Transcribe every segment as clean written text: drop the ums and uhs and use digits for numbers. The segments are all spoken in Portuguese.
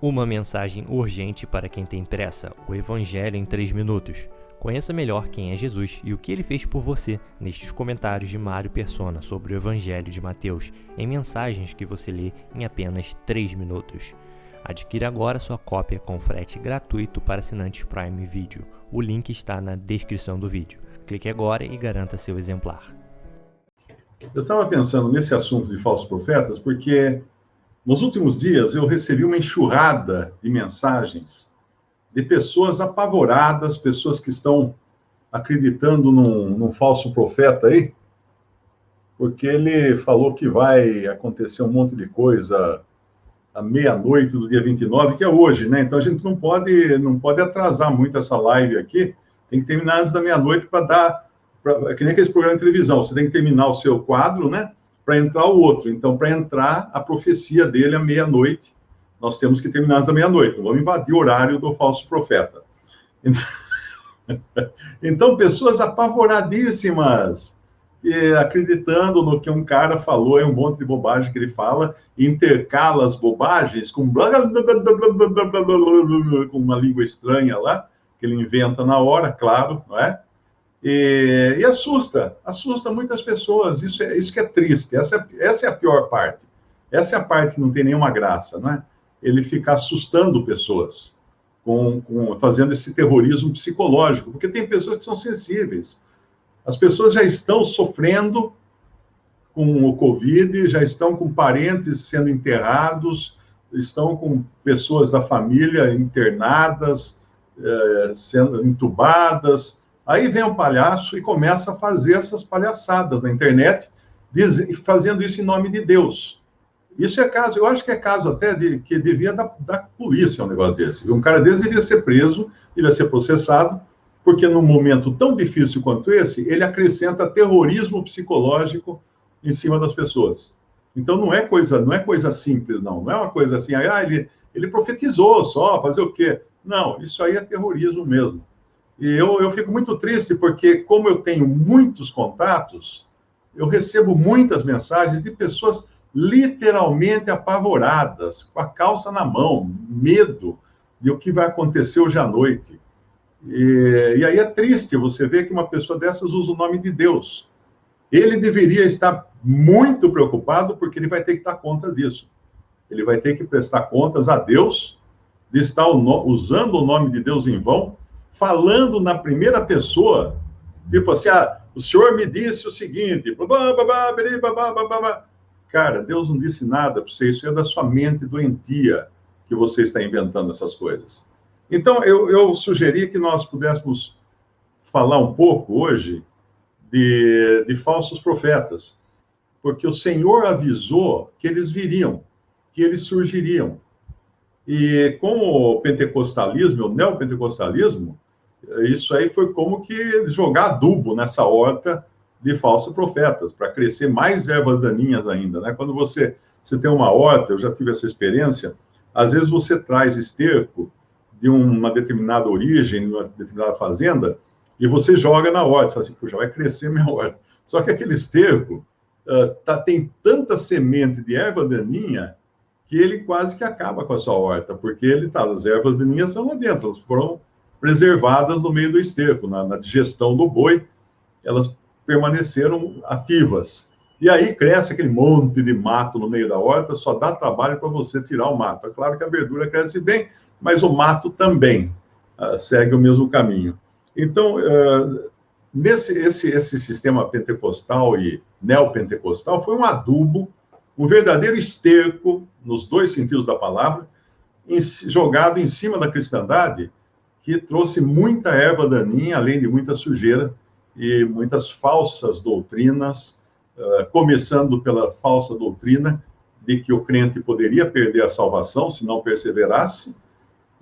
Uma mensagem urgente para quem tem pressa, o Evangelho em 3 minutos. Conheça melhor quem é Jesus e o que ele fez por você nestes comentários de Mário Persona sobre o Evangelho de Mateus, em mensagens que você lê em apenas 3 minutos. Adquira agora sua cópia com frete gratuito para assinantes Prime Video. O link está na descrição do vídeo. Clique agora e garanta seu exemplar. Eu estava pensando nesse assunto de falsos profetas porque nos últimos dias eu recebi uma enxurrada de mensagens de pessoas apavoradas, pessoas que estão acreditando num falso profeta aí, porque ele falou que vai acontecer um monte de coisa à meia-noite do dia 29, que é hoje, né? Então a gente não pode atrasar muito essa live aqui, tem que terminar antes da meia-noite para dar, que nem aqueles programas de televisão, você tem que terminar o seu quadro, né? Para entrar o outro. Então, para entrar a profecia dele à meia-noite, nós temos que terminar antes da meia-noite, não vamos invadir o horário do falso profeta. Então, pessoas apavoradíssimas, acreditando no que um cara falou, é um monte de bobagem que ele fala, intercala as bobagens com uma língua estranha lá, que ele inventa na hora, claro, não é? E assusta muitas pessoas, isso que é triste, essa é a pior parte, essa é a parte que não tem nenhuma graça, não é? Ele fica assustando pessoas, fazendo esse terrorismo psicológico, porque tem pessoas que são sensíveis, as pessoas já estão sofrendo com o Covid, já estão com parentes sendo enterrados, estão com pessoas da família internadas, sendo entubadas. Aí vem um palhaço e começa a fazer essas palhaçadas na internet, fazendo isso em nome de Deus. Isso é caso, eu acho que é caso até que devia da polícia um negócio desse. Um cara desse devia ser preso, devia ser processado, porque num momento tão difícil quanto esse, ele acrescenta terrorismo psicológico em cima das pessoas. Então não é coisa simples, não é uma coisa assim, ele profetizou só, fazer o quê? Não, isso aí é terrorismo mesmo. E eu fico muito triste porque, como eu tenho muitos contatos, eu recebo muitas mensagens de pessoas literalmente apavoradas, com a calça na mão, medo de o que vai acontecer hoje à noite. E aí é triste você ver que uma pessoa dessas usa o nome de Deus. Ele deveria estar muito preocupado porque ele vai ter que dar conta disso. Ele vai ter que prestar contas a Deus de estar usando o nome de Deus em vão, falando na primeira pessoa, tipo assim, o Senhor me disse o seguinte, cara, Deus não disse nada para você, isso é da sua mente doentia que você está inventando essas coisas. Então, eu sugeri que nós pudéssemos falar um pouco hoje de falsos profetas, porque o Senhor avisou que eles viriam, que eles surgiriam. E com o pentecostalismo, o neopentecostalismo, isso aí foi como que jogar adubo nessa horta de falsos profetas, para crescer mais ervas daninhas ainda, né? Quando você tem uma horta, eu já tive essa experiência, às vezes você traz esterco de uma determinada origem, de uma determinada fazenda, e você joga na horta, fala assim, puxa, vai crescer minha horta. Só que aquele esterco tem tanta semente de erva daninha que ele quase que acaba com a sua horta, porque as ervas daninhas estão lá dentro, elas foram preservadas no meio do esterco, na digestão do boi, elas permaneceram ativas. E aí cresce aquele monte de mato no meio da horta, só dá trabalho para você tirar o mato. É claro que a verdura cresce bem, mas o mato também segue o mesmo caminho. Então, esse sistema pentecostal e neopentecostal foi um adubo, um verdadeiro esterco, nos dois sentidos da palavra, jogado em cima da cristandade, que trouxe muita erva daninha, além de muita sujeira e muitas falsas doutrinas, começando pela falsa doutrina de que o crente poderia perder a salvação se não perseverasse,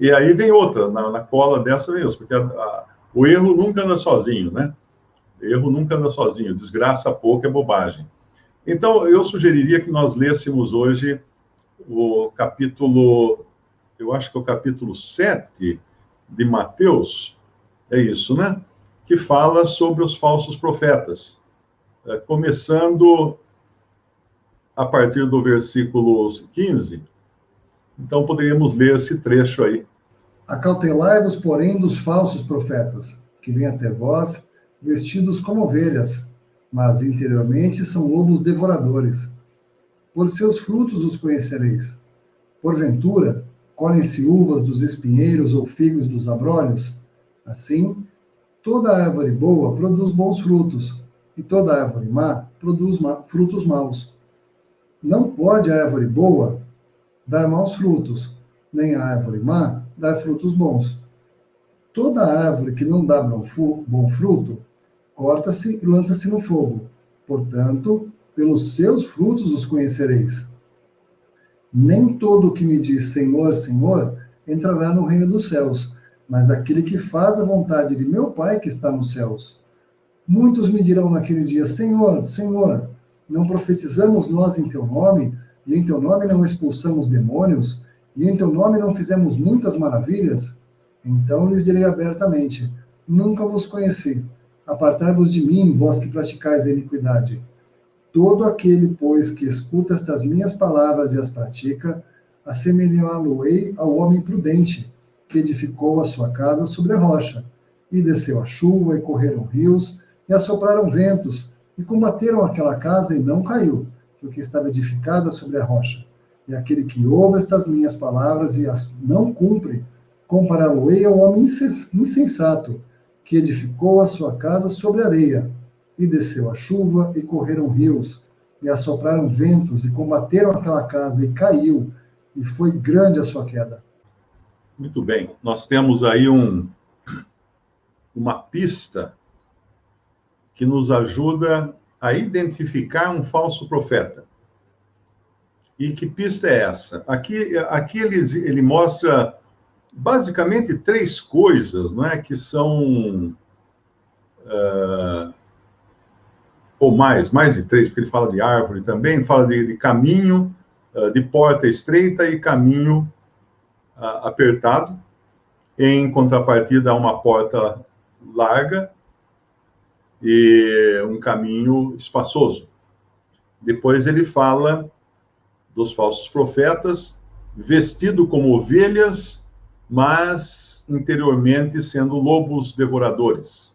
e aí vem outra, na cola dessa vem outra, porque o erro nunca anda sozinho, né? O erro nunca anda sozinho, desgraça pouco é bobagem. Então, eu sugeriria que nós lêssemos hoje o capítulo, eu acho que é o capítulo 7 de Mateus, é isso, né? Que fala sobre os falsos profetas, começando a partir do versículo 15, Então, poderíamos ler esse trecho aí. Acautelai-vos, porém, dos falsos profetas, que vêm até vós, vestidos como ovelhas, mas interiormente são lobos devoradores. Por seus frutos os conhecereis. Porventura, colhem-se uvas dos espinheiros ou figos dos abrolhos? Assim, toda árvore boa produz bons frutos, e toda árvore má produz frutos maus. Não pode a árvore boa dar maus frutos, nem a árvore má dar frutos bons. Toda árvore que não dá bom fruto, corta-se e lança-se no fogo. Portanto, pelos seus frutos os conhecereis. Nem todo o que me diz Senhor, Senhor, entrará no reino dos céus, mas aquele que faz a vontade de meu Pai que está nos céus. Muitos me dirão naquele dia, Senhor, Senhor, não profetizamos nós em teu nome, e em teu nome não expulsamos demônios, e em teu nome não fizemos muitas maravilhas? Então lhes direi abertamente, nunca vos conheci. Apartai-vos de mim, vós que praticais a iniquidade. Todo aquele, pois, que escuta estas minhas palavras e as pratica, assemelhá-lo-ei ao homem prudente, que edificou a sua casa sobre a rocha. E desceu a chuva, e correram rios, e assopraram ventos, e combateram aquela casa, e não caiu, porque estava edificada sobre a rocha. E aquele que ouve estas minhas palavras e as não cumpre, compará-lo-ei ao homem insensato, que edificou a sua casa sobre areia. E desceu a chuva, e correram rios, e assopraram ventos, e combateram aquela casa, e caiu, e foi grande a sua queda. Muito bem. Nós temos aí uma pista que nos ajuda a identificar um falso profeta. E que pista é essa? Aqui ele mostra basicamente três coisas, não é, que são... ou mais de três, porque ele fala de árvore também, fala de caminho, de porta estreita e caminho apertado. Em contrapartida, há uma porta larga e um caminho espaçoso. Depois ele fala dos falsos profetas, vestido como ovelhas, mas interiormente sendo lobos devoradores.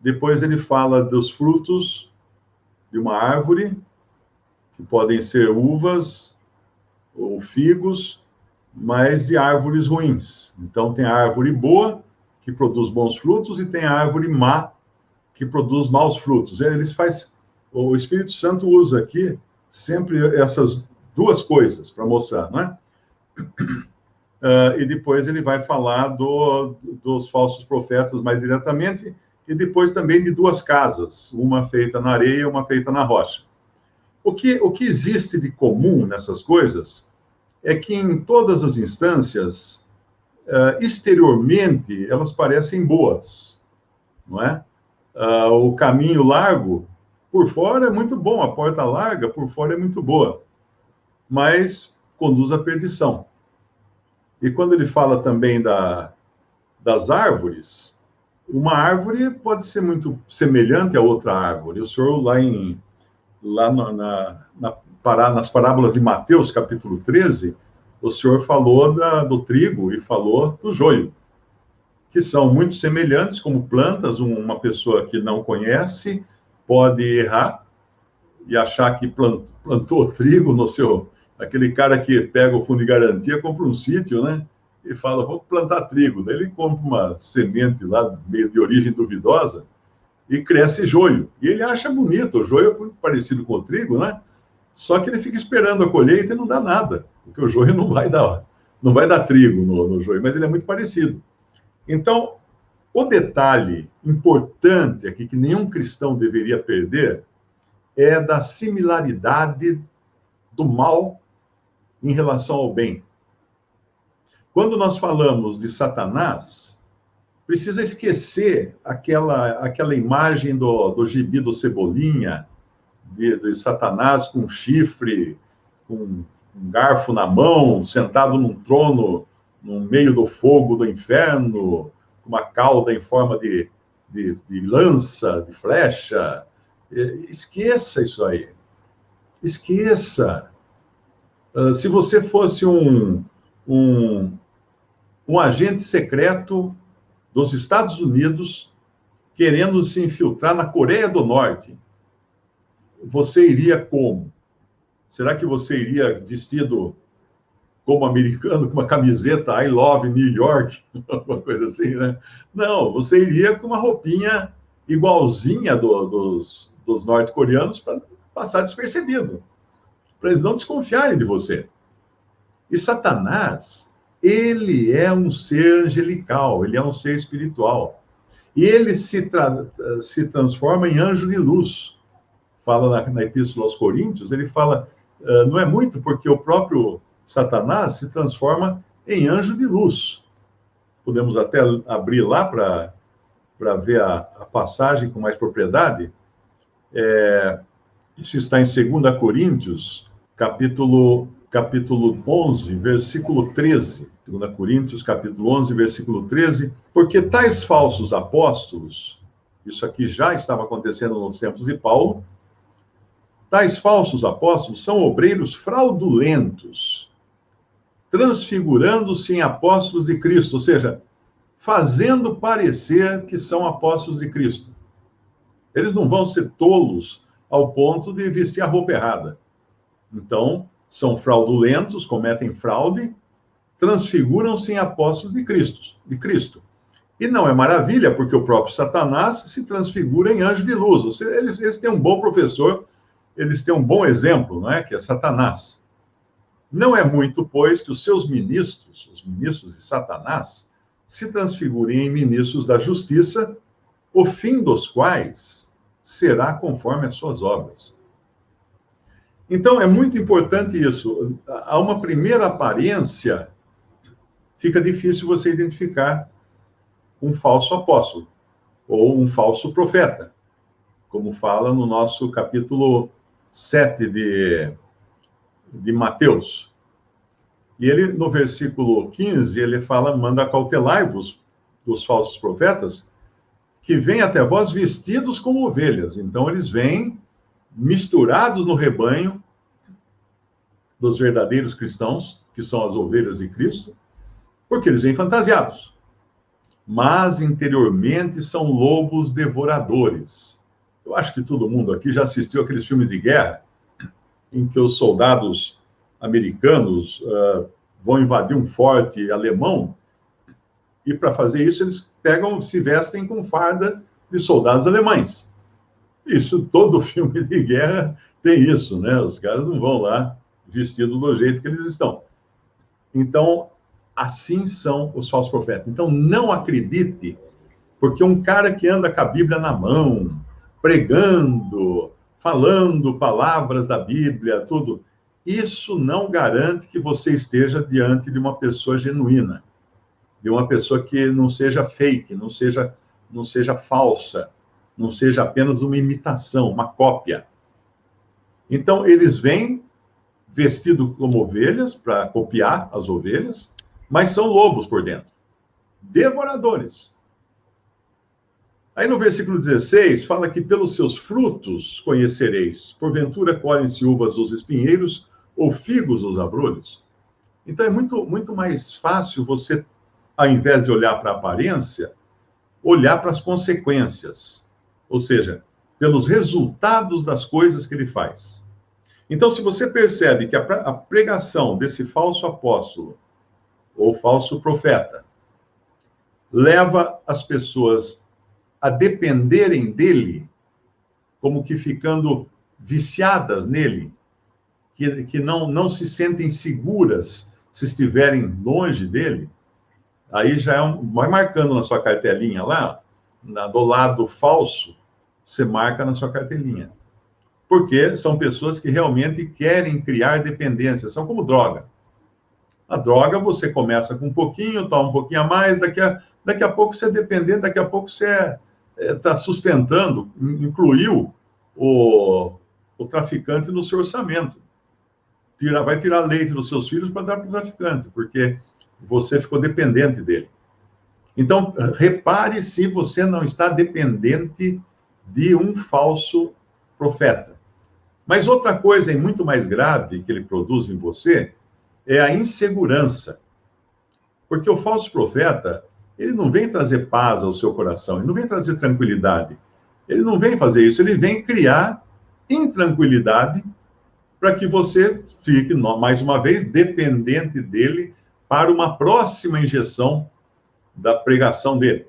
Depois ele fala dos frutos de uma árvore, que podem ser uvas ou figos, mas de árvores ruins. Então tem a árvore boa, que produz bons frutos, e tem a árvore má, que produz maus frutos. O Espírito Santo usa aqui sempre essas duas coisas para mostrar, não é? E depois ele vai falar dos falsos profetas mais diretamente, e depois também de duas casas, uma feita na areia e uma feita na rocha. O que existe de comum nessas coisas é que em todas as instâncias, exteriormente, elas parecem boas, não é? O caminho largo, por fora é muito bom, a porta larga, por fora é muito boa, mas conduz à perdição. E quando ele fala também das árvores, uma árvore pode ser muito semelhante a outra árvore. O senhor, nas parábolas de Mateus, capítulo 13, o senhor falou do trigo e falou do joio, que são muito semelhantes como plantas. Uma pessoa que não conhece pode errar e achar que plantou trigo no seu... Aquele cara que pega o fundo de garantia, compra um sítio, né? E fala, vou plantar trigo. Daí ele compra uma semente lá, meio de origem duvidosa, e cresce joio. E ele acha bonito, o joio é muito parecido com o trigo, né? Só que ele fica esperando a colheita e não dá nada, porque o joio não vai dar trigo no joio, mas ele é muito parecido. Então, o detalhe importante aqui, que nenhum cristão deveria perder, é da similaridade do mal em relação ao bem. Quando nós falamos de Satanás, precisa esquecer aquela imagem do gibi do Cebolinha, de Satanás com um chifre, com um garfo na mão, sentado num trono, no meio do fogo do inferno, com uma cauda em forma de lança, de flecha. Esqueça isso aí. Esqueça. Se você fosse um agente secreto dos Estados Unidos querendo se infiltrar na Coreia do Norte, você iria como? Será que você iria vestido como americano, com uma camiseta I Love New York, uma coisa assim, né? Não, você iria com uma roupinha igualzinha dos norte-coreanos para passar despercebido, para eles não desconfiarem de você. E Satanás, ele é um ser angelical, ele é um ser espiritual. E ele se transforma em anjo de luz. Fala na Epístola aos Coríntios, ele fala, não é muito, porque o próprio Satanás se transforma em anjo de luz. Podemos até abrir lá para ver a passagem com mais propriedade. Isso está em 2 Coríntios, capítulo 11, versículo 13. 2 Coríntios, capítulo 11, versículo 13. Porque tais falsos apóstolos, isso aqui já estava acontecendo nos tempos de Paulo, tais falsos apóstolos são obreiros fraudulentos, transfigurando-se em apóstolos de Cristo, ou seja, fazendo parecer que são apóstolos de Cristo. Eles não vão ser tolos ao ponto de vestir a roupa errada. Então, são fraudulentos, cometem fraude, transfiguram-se em apóstolos de Cristo. E não é maravilha, porque o próprio Satanás se transfigura em anjo de luz. Ou seja, eles têm um bom professor, eles têm um bom exemplo, não é? Que é Satanás. Não é muito, pois, que os seus ministros, os ministros de Satanás, se transfigurem em ministros da justiça, o fim dos quais será conforme as suas obras. Então, é muito importante isso. A uma primeira aparência, fica difícil você identificar um falso apóstolo ou um falso profeta, como fala no nosso capítulo 7 de Mateus. E ele, no versículo 15, ele fala, manda cautelai-vos dos falsos profetas, que vêm até vós vestidos como ovelhas. Então, eles vêm misturados no rebanho dos verdadeiros cristãos, que são as ovelhas de Cristo, porque eles vêm fantasiados. Mas, interiormente, são lobos devoradores. Eu acho que todo mundo aqui já assistiu aqueles filmes de guerra, em que os soldados americanos vão invadir um forte alemão, e para fazer isso eles se vestem com farda de soldados alemães. Isso, todo filme de guerra tem isso, né? Os caras não vão lá vestidos do jeito que eles estão. Então, assim são os falsos profetas. Então, não acredite, porque um cara que anda com a Bíblia na mão, pregando, falando palavras da Bíblia, tudo, isso não garante que você esteja diante de uma pessoa genuína, de uma pessoa que não seja fake, não seja falsa, não seja apenas uma imitação, uma cópia. Então, eles vêm vestidos como ovelhas, para copiar as ovelhas, mas são lobos por dentro, devoradores. Aí no versículo 16, fala que pelos seus frutos conhecereis, porventura colhem-se uvas dos espinheiros ou figos dos abrolhos. Então é muito mais fácil você, ao invés de olhar para a aparência, olhar para as consequências, ou seja, pelos resultados das coisas que ele faz. Então, se você percebe que a pregação desse falso apóstolo ou falso profeta leva as pessoas a dependerem dele, como que ficando viciadas nele, que não se sentem seguras se estiverem longe dele, aí já vai marcando na sua cartelinha lá, do lado falso, você marca na sua cartelinha. Porque são pessoas que realmente querem criar dependência, são como droga. A droga, você começa com um pouquinho, toma um pouquinho a mais, daqui a pouco você é dependente, daqui a pouco você está sustentando, incluiu o traficante no seu orçamento. Vai tirar leite dos seus filhos para dar para o traficante, porque você ficou dependente dele. Então, repare se você não está dependente de um falso profeta. Mas outra coisa, e muito mais grave, que ele produz em você, é a insegurança. Porque o falso profeta, ele não vem trazer paz ao seu coração, ele não vem trazer tranquilidade. Ele não vem fazer isso, ele vem criar intranquilidade para que você fique, mais uma vez, dependente dele para uma próxima injeção da pregação dele.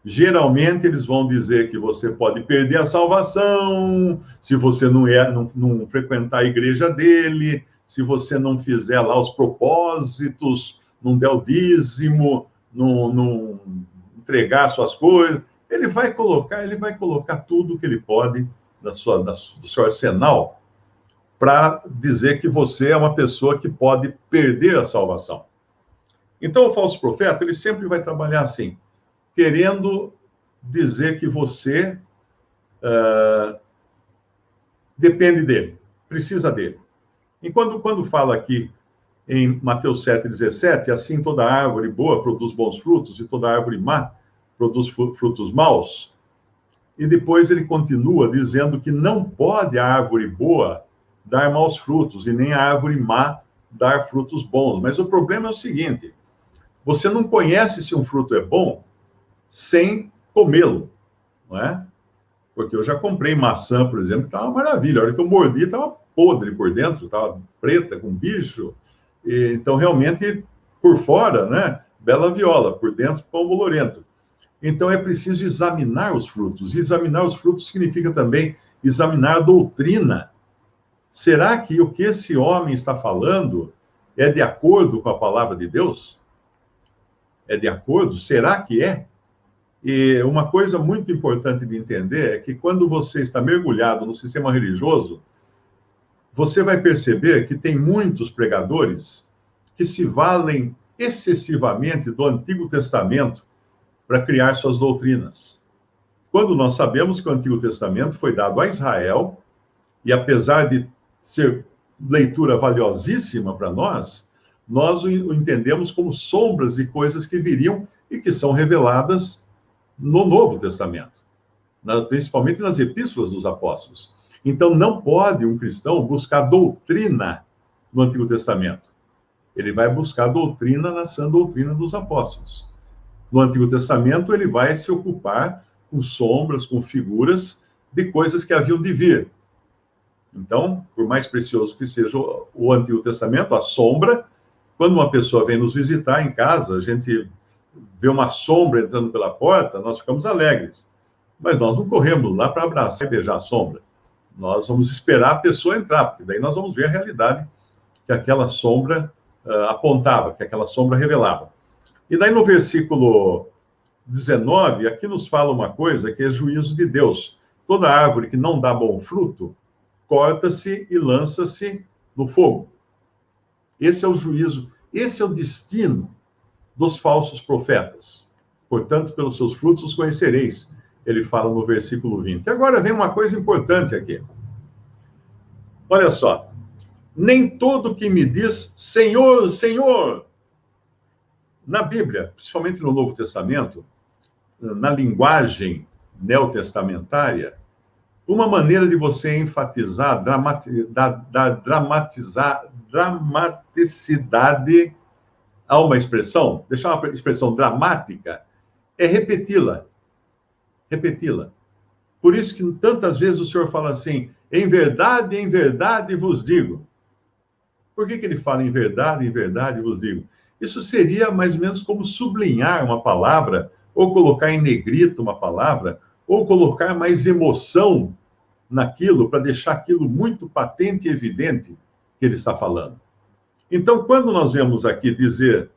Geralmente, eles vão dizer que você pode perder a salvação se você não frequentar a igreja dele, se você não fizer lá os propósitos, não der o dízimo, não entregar suas coisas. Ele vai colocar tudo que ele pode do seu arsenal para dizer que você é uma pessoa que pode perder a salvação. Então, o falso profeta, ele sempre vai trabalhar assim, querendo dizer que você depende dele, precisa dele. E quando fala aqui em Mateus 7,17, assim toda árvore boa produz bons frutos e toda árvore má produz frutos maus, e depois ele continua dizendo que não pode a árvore boa dar maus frutos e nem a árvore má dar frutos bons. Mas o problema é o seguinte, você não conhece se um fruto é bom sem comê-lo, não é? Porque eu já comprei maçã, por exemplo, que estava uma maravilha. A hora que eu mordi, estava podre por dentro, estava preta, com bicho. Então, realmente, por fora, né, bela viola, por dentro, pão bolorento. Então, é preciso examinar os frutos. E examinar os frutos significa também examinar a doutrina. Será que o que esse homem está falando é de acordo com a palavra de Deus? É de acordo? Será que é? E uma coisa muito importante de entender é que quando você está mergulhado no sistema religioso, você vai perceber que tem muitos pregadores que se valem excessivamente do Antigo Testamento para criar suas doutrinas. Quando nós sabemos que o Antigo Testamento foi dado a Israel, e apesar de ser leitura valiosíssima para nós o entendemos como sombras de coisas que viriam e que são reveladas no Novo Testamento, principalmente nas epístolas dos apóstolos. Então, não pode um cristão buscar doutrina no Antigo Testamento. Ele vai buscar doutrina na sã doutrina dos apóstolos. No Antigo Testamento, ele vai se ocupar com sombras, com figuras de coisas que haviam de vir. Então, por mais precioso que seja o Antigo Testamento, a sombra, quando uma pessoa vem nos visitar em casa, a gente vê uma sombra entrando pela porta, nós ficamos alegres. Mas nós não corremos lá para abraçar e beijar a sombra. Nós vamos esperar a pessoa entrar, porque daí nós vamos ver a realidade que aquela sombra apontava, que aquela sombra revelava. E daí no versículo 19, aqui nos fala uma coisa que é juízo de Deus. Toda árvore que não dá bom fruto, corta-se e lança-se no fogo. Esse é o juízo, esse é o destino dos falsos profetas. Portanto, pelos seus frutos os conhecereis. Ele fala no versículo 20. E agora vem uma coisa importante aqui. Olha só. Nem todo que me diz Senhor, Senhor. Na Bíblia, principalmente no Novo Testamento, na linguagem neotestamentária, uma maneira de você enfatizar, dramaticidade a uma expressão, deixar uma expressão dramática, é repeti-la. Repeti-la. Por isso que tantas vezes o Senhor fala assim, em verdade vos digo. Por que ele fala em verdade vos digo? Isso seria mais ou menos como sublinhar uma palavra, ou colocar em negrito uma palavra, ou colocar mais emoção naquilo, para deixar aquilo muito patente e evidente que ele está falando. Então, quando nós vemos aqui dizer,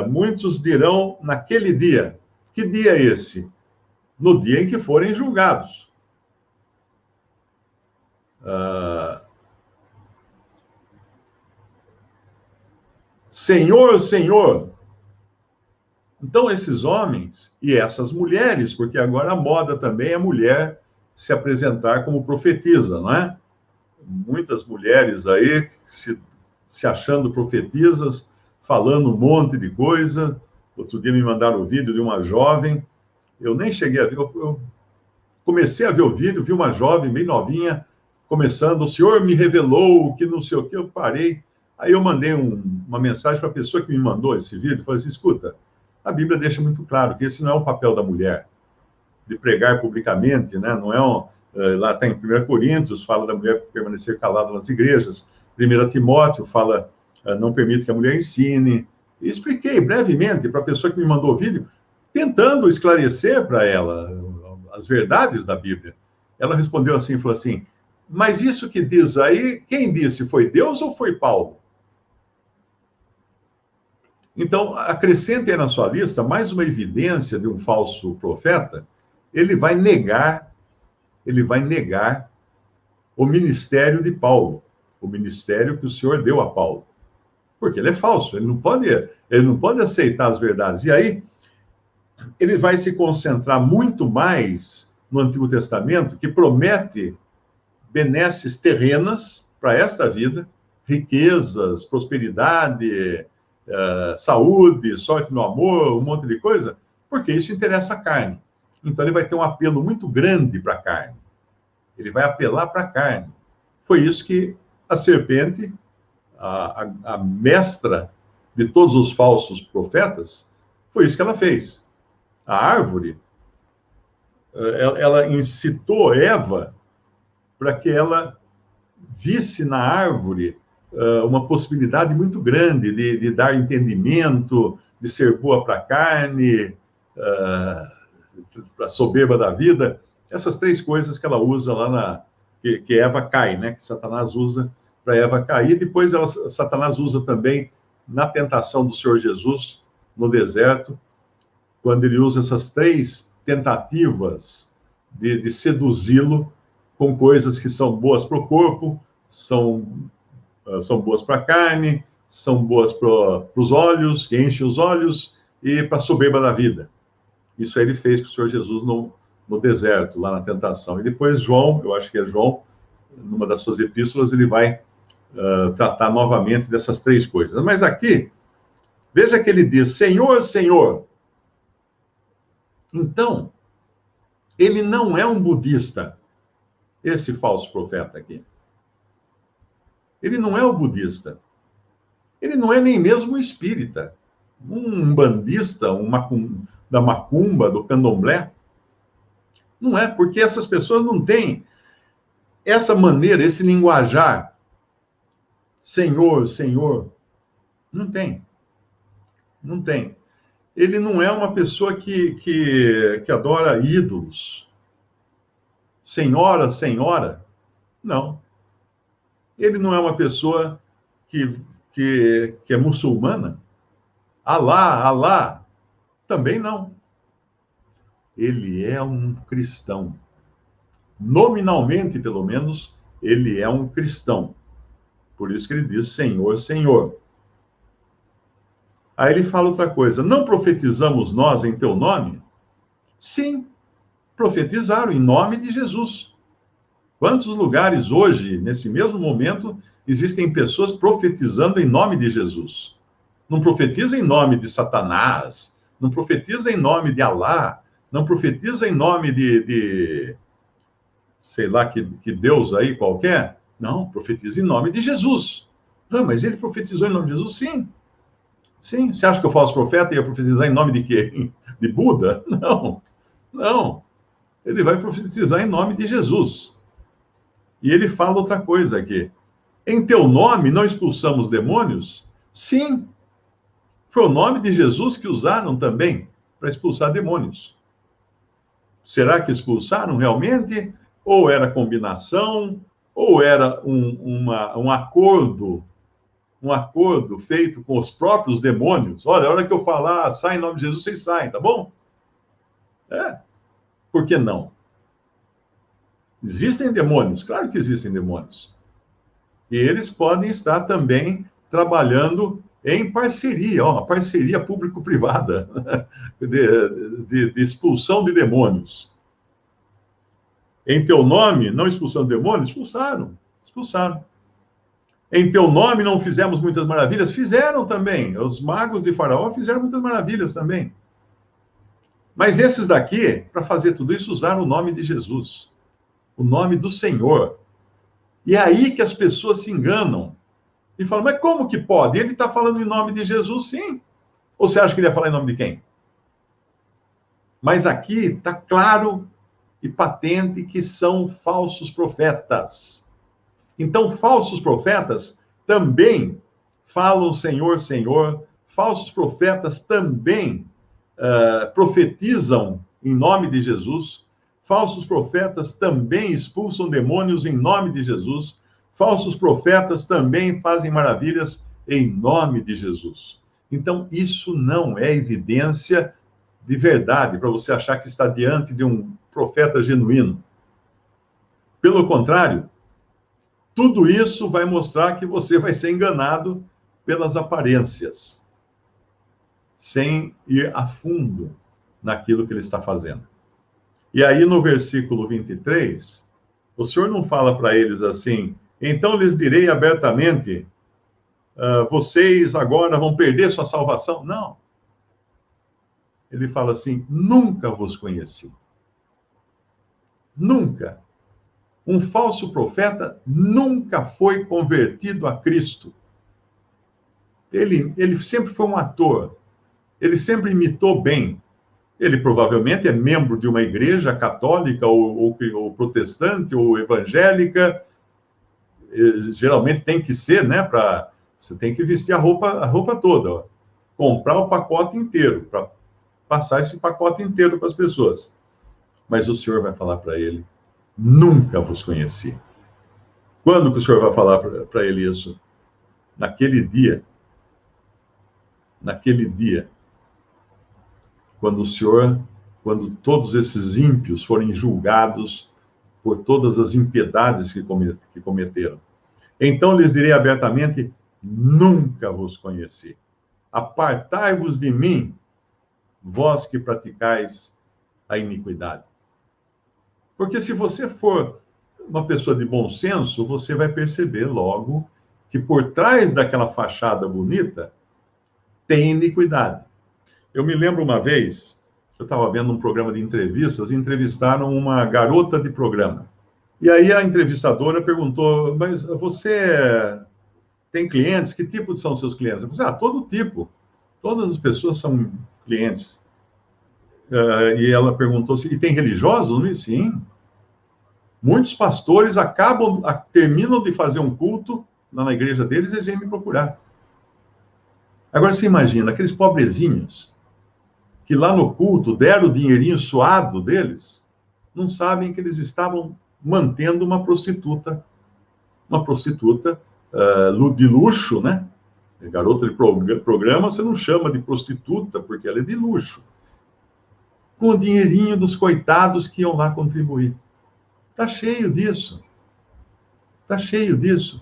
muitos dirão naquele dia, que dia é esse? No dia em que forem julgados. Senhor, Senhor. Então, esses homens e essas mulheres, porque agora a moda também é a mulher se apresentar como profetisa, não é? Muitas mulheres aí se achando profetisas, falando um monte de coisa. Outro dia me mandaram o vídeo de uma jovem, eu nem cheguei a ver, eu comecei a ver o vídeo, vi uma jovem bem novinha, começando, o Senhor me revelou que não sei o que, eu parei. Aí eu mandei uma mensagem para a pessoa que me mandou esse vídeo, falei assim, escuta, a Bíblia deixa muito claro que esse não é o papel da mulher, de pregar publicamente, né? Não é lá está em 1 Coríntios, fala da mulher permanecer calada nas igrejas, 1 Timóteo fala, não permite que a mulher ensine. E expliquei brevemente para a pessoa que me mandou o vídeo, tentando esclarecer para ela as verdades da Bíblia. Ela respondeu assim, falou assim, mas isso que diz aí, quem disse? Foi Deus ou foi Paulo? Então, acrescente aí na sua lista mais uma evidência de um falso profeta. Ele vai negar o ministério de Paulo, o ministério que o Senhor deu a Paulo. Porque ele é falso, ele não pode aceitar as verdades. E aí, ele vai se concentrar muito mais no Antigo Testamento, que promete benesses terrenas para esta vida, riquezas, prosperidade, saúde, sorte no amor, um monte de coisa, porque isso interessa a carne. Então ele vai ter um apelo muito grande para a carne. Ele vai apelar para a carne. Foi isso que a serpente, a mestra de todos os falsos profetas, foi isso que ela fez. A árvore, ela incitou Eva para que ela visse na árvore uma possibilidade muito grande de dar entendimento, de ser boa para a carne, para a soberba da vida. Essas três coisas que ela usa lá que Eva cai, né? Que Satanás usa para Eva cair. Depois Satanás usa também na tentação do Senhor Jesus no deserto, quando ele usa essas três tentativas de seduzi-lo com coisas que são boas para o corpo, são boas para a carne, são boas para os olhos, que enchem os olhos, e para a soberba da vida. Isso aí ele fez com o Senhor Jesus no deserto, lá na tentação. E depois João, eu acho que é João, numa das suas epístolas, ele vai tratar novamente dessas três coisas. Mas aqui, veja que ele diz, Senhor, Senhor. Então, ele não é um budista, esse falso profeta aqui. Ele não é um budista. Ele não é nem mesmo um espírita. Um bandista, da macumba, do candomblé. Não é, porque essas pessoas não têm essa maneira, esse linguajar. Senhor, Senhor. Não tem. Não tem. Ele não é uma pessoa que adora ídolos. Senhora, Senhora. Não. Ele não é uma pessoa que é muçulmana. Alá, Alá. Também não. Ele é um cristão. Nominalmente, pelo menos, ele é um cristão. Por isso que ele diz Senhor, Senhor. Aí ele fala outra coisa. Não profetizamos nós em teu nome? Sim, profetizaram em nome de Jesus. Quantos lugares hoje, nesse mesmo momento, existem pessoas profetizando em nome de Jesus? Não profetiza em nome de Satanás, não profetiza em nome de Alá, não profetiza em nome de sei lá, que Deus aí qualquer. Não, profetiza em nome de Jesus. Ah, mas ele profetizou em nome de Jesus? Sim. Sim. Você acha que o falso profeta ia profetizar em nome de quê? De Buda? Não. Não. Ele vai profetizar em nome de Jesus. E ele fala outra coisa aqui. Em teu nome não expulsamos demônios? Sim. Foi o nome de Jesus que usaram também para expulsar demônios. Será que expulsaram realmente? Ou era combinação? Ou era um acordo feito com os próprios demônios? Olha, a hora que eu falar, sai em nome de Jesus, vocês saem, tá bom? Por que não? Existem demônios? Claro que existem demônios. E eles podem estar também trabalhando em parceria, uma parceria público-privada, de expulsão de demônios. Em teu nome, não expulsando demônios? Expulsaram. Em teu nome não fizemos muitas maravilhas? Fizeram também. Os magos de Faraó fizeram muitas maravilhas também. Mas esses daqui, para fazer tudo isso, usaram o nome de Jesus. O nome do Senhor. E é aí que as pessoas se enganam. E falam, mas como que pode? Ele está falando em nome de Jesus, sim. Ou você acha que ele ia falar em nome de quem? Mas aqui está claro e patente que são falsos profetas. Então, falsos profetas também falam Senhor, Senhor. Falsos profetas também profetizam em nome de Jesus. Falsos profetas também expulsam demônios em nome de Jesus. Falsos profetas também fazem maravilhas em nome de Jesus. Então, isso não é evidência de verdade para você achar que está diante de um profeta genuíno. Pelo contrário, tudo isso vai mostrar que você vai ser enganado pelas aparências, sem ir a fundo naquilo que ele está fazendo. E aí, no versículo 23, o Senhor não fala para eles assim, então lhes direi abertamente, vocês agora vão perder sua salvação. Não. Ele fala assim, nunca vos conheci. Nunca. Um falso profeta nunca foi convertido a Cristo. Ele sempre foi um ator. Ele sempre imitou bem. Ele provavelmente é membro de uma igreja católica ou protestante ou evangélica. Geralmente tem que ser, né? Você tem que vestir a roupa toda. Ó. Comprar o pacote inteiro, para passar esse pacote inteiro para as pessoas. Mas o Senhor vai falar para ele, nunca vos conheci. Quando que o Senhor vai falar para ele isso? Naquele dia. Naquele dia. Quando todos esses ímpios forem julgados por todas as impiedades que cometeram. Então lhes direi abertamente, nunca vos conheci. Apartai-vos de mim, vós que praticais a iniquidade. Porque se você for uma pessoa de bom senso, você vai perceber logo que por trás daquela fachada bonita tem iniquidade. Eu me lembro uma vez, eu estava vendo um programa de entrevistas, e entrevistaram uma garota de programa. E aí a entrevistadora perguntou, mas você tem clientes? Que tipo são os seus clientes? Eu falei, todo tipo. Todas as pessoas são clientes. E ela perguntou, e tem religiosos? Sim. Muitos pastores terminam de fazer um culto lá na igreja deles e eles vêm me procurar. Agora você imagina, aqueles pobrezinhos que lá no culto deram o dinheirinho suado deles, não sabem que eles estavam mantendo uma prostituta de luxo, né? Garota de programa, você não chama de prostituta, porque ela é de luxo. Com o dinheirinho dos coitados que iam lá contribuir. Está cheio disso. Está cheio disso.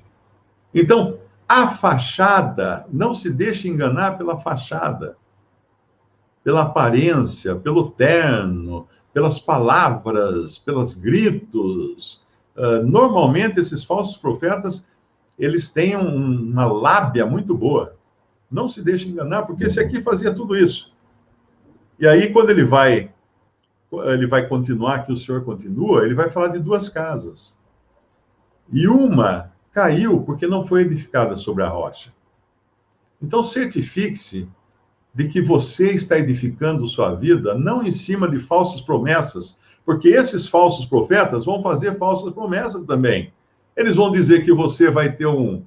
Então, a fachada, não se deixe enganar pela fachada, pela aparência, pelo terno, pelas palavras, pelos gritos. Normalmente, esses falsos profetas, eles têm uma lábia muito boa. Não se deixe enganar, porque esse aqui fazia tudo isso. E aí, quando ele vai continuar, que o Senhor continua, ele vai falar de duas casas. E uma caiu porque não foi edificada sobre a rocha. Então, certifique-se de que você está edificando sua vida não em cima de falsas promessas, porque esses falsos profetas vão fazer falsas promessas também. Eles vão dizer que você vai ter um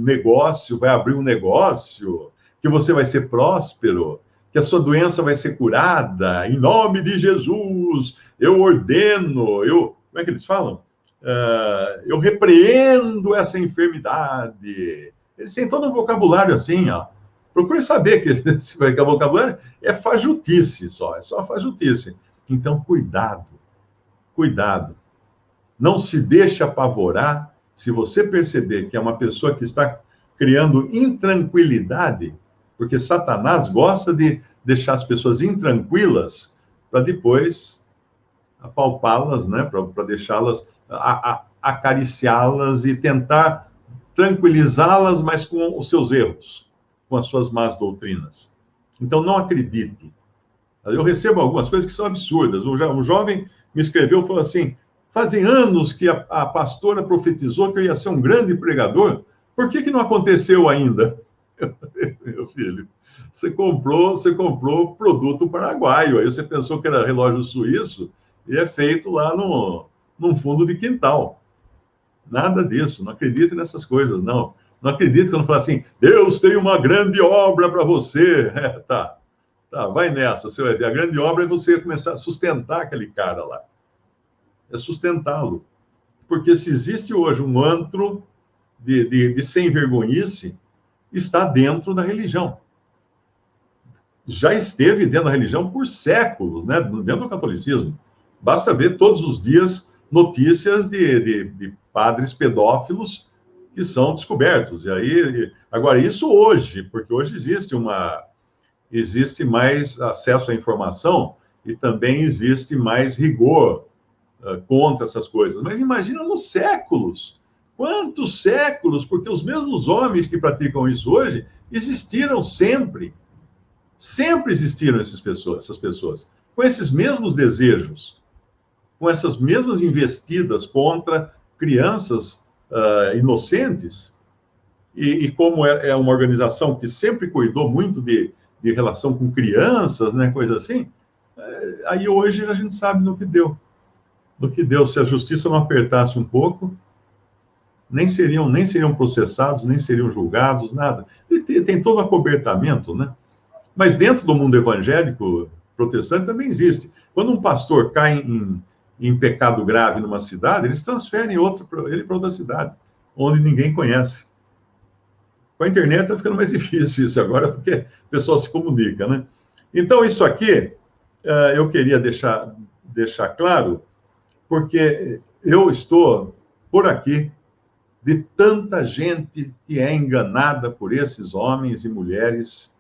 negócio, vai abrir um negócio, que você vai ser próspero, que a sua doença vai ser curada, em nome de Jesus, eu ordeno, como é que eles falam? Eu repreendo essa enfermidade. Eles têm todo um vocabulário assim, ó. Procure saber que esse vocabulário é fajutice só, é só fajutice. Então, cuidado, cuidado. Não se deixe apavorar se você perceber que é uma pessoa que está criando intranquilidade, porque Satanás gosta de deixar as pessoas intranquilas para depois apalpá-las, né? Para deixá-las, acariciá-las e tentar tranquilizá-las, mas com os seus erros, com as suas más doutrinas. Então, não acredite. Eu recebo algumas coisas que são absurdas. Um jovem me escreveu e falou assim, Fazem anos que a pastora profetizou que eu ia ser um grande pregador. Por que não aconteceu ainda? Meu filho, você comprou produto paraguaio. Aí você pensou que era relógio suíço e é feito lá num fundo de quintal. Nada disso. Não acredite nessas coisas, não. Não acredito quando fala assim, Deus tem uma grande obra para você. Tá, vai nessa. Você vai ver. A grande obra é você começar a sustentar aquele cara lá. É sustentá-lo. Porque se existe hoje um antro de sem vergonhice, está dentro da religião. Já esteve dentro da religião por séculos, né? Dentro do catolicismo. Basta ver todos os dias notícias de padres pedófilos que são descobertos. E aí, agora, isso hoje, porque hoje existe mais acesso à informação e também existe mais rigor contra essas coisas. Mas imagina nos séculos. Quantos séculos? Porque os mesmos homens que praticam isso hoje existiram sempre. Sempre existiram essas pessoas, com esses mesmos desejos, com essas mesmas investidas contra crianças inocentes. E como é uma organização que sempre cuidou muito de relação com crianças, né, coisa assim, aí hoje a gente sabe no que deu. No que deu, se a justiça não apertasse um pouco, nem seriam processados, nem seriam julgados, nada. E tem todo acobertamento, né? Mas dentro do mundo evangélico protestante também existe. Quando um pastor cai em pecado grave numa cidade, eles transferem ele para outra cidade, onde ninguém conhece. Com a internet está ficando mais difícil isso agora, porque o pessoal se comunica, né? Então, isso aqui eu queria deixar claro, porque eu estou por aqui de tanta gente que é enganada por esses homens e mulheres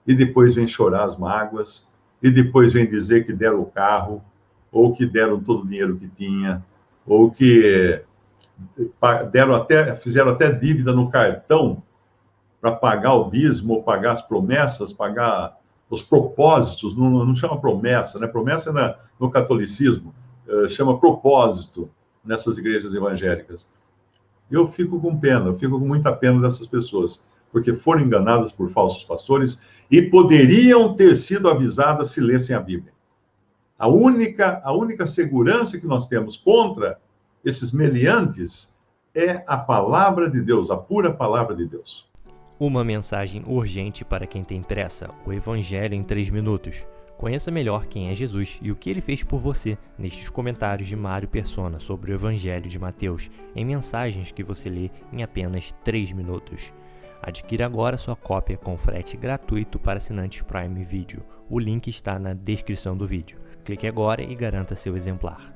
e depois vem chorar as mágoas e depois vem dizer que deram o carro ou que deram todo o dinheiro que tinha ou que fizeram até dívida no cartão para pagar o dízimo, ou pagar as promessas, pagar os propósitos. Não chama promessa, né? Promessa é no catolicismo, chama propósito nessas igrejas evangélicas. Eu fico com pena, eu fico com muita pena dessas pessoas, porque foram enganadas por falsos pastores e poderiam ter sido avisadas se lessem a Bíblia. A única segurança que nós temos contra esses meliantes é a palavra de Deus, a pura palavra de Deus. Uma mensagem urgente para quem tem pressa, o Evangelho em 3 minutos. Conheça melhor quem é Jesus e o que ele fez por você nestes comentários de Mário Persona sobre o Evangelho de Mateus, em mensagens que você lê em apenas 3 minutos. Adquira agora sua cópia com frete gratuito para assinantes Prime Video. O link está na descrição do vídeo. Clique agora e garanta seu exemplar.